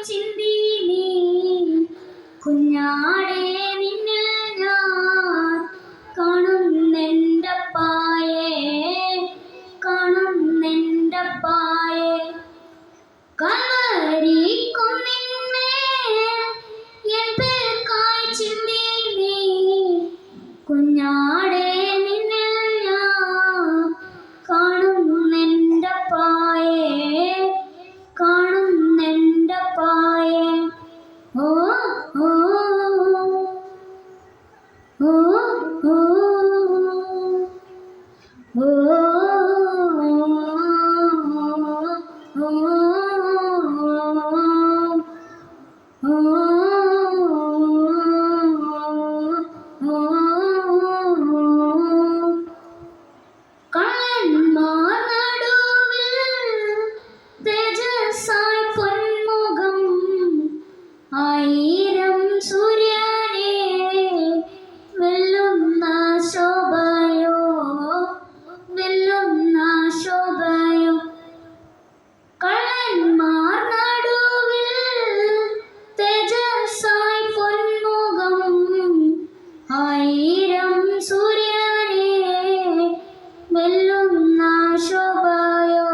ചിന്തി നീ കുഞ്ഞാടേ നിന്നിൽ ഞാൻ കാണുന്നെൻ്റപ്പായേ കാണുന്നെൻ്റപ്പായേ കൽവരി കുന്നിന്മേൽ എൻ പേർക്കായി ചിന്തി നീ കുഞ്ഞാടേ നിന്നിൽ ഞാൻ കാണുന്നെൻ്റപ്പായേ കാണുന്നെൻ്റപ്പായേ ഓ ഓ ഓ ഓ ഓ ആയിരം സൂര്യനെ വെല്ലുന്ന ശോഭയോ വെല്ലുന്ന ശോഭയോ കള്ളന്മാർ നടുവിൽ തേജസ്സായി പൊന്മുഖം ആയിരം സൂര്യനെ വെല്ലുന്ന ശോഭയോ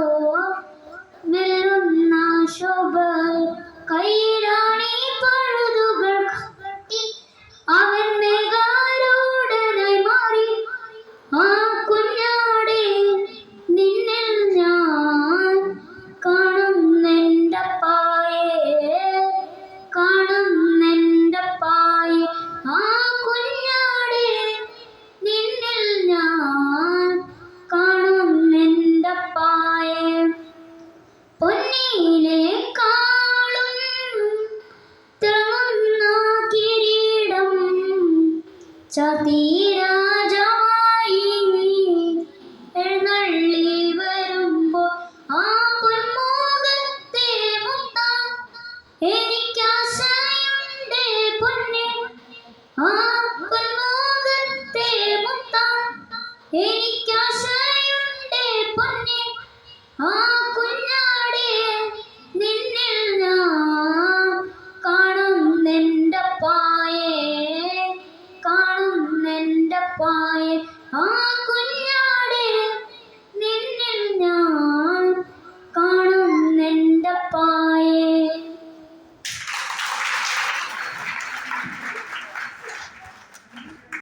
വെല്ലുന്ന ശോഭയോ കൈരാണി പഴുതുകൾ കത്തി അവൻ മേഘാരൂഢനായി മാറി ആ കുഞ്ഞാടേ നിന്നിൽ ഞാൻ കാണുന്നെൻ്റപ്പായേ കാണുന്നെൻ്റപ്പായേ ആ കുഞ്ഞാടേ നിന്നിൽ ഞാൻ കാണുന്നെൻ്റപ്പായേ പൊന്നിലെ തിളങ്ങുന്ന കിരീടം ചാർത്തി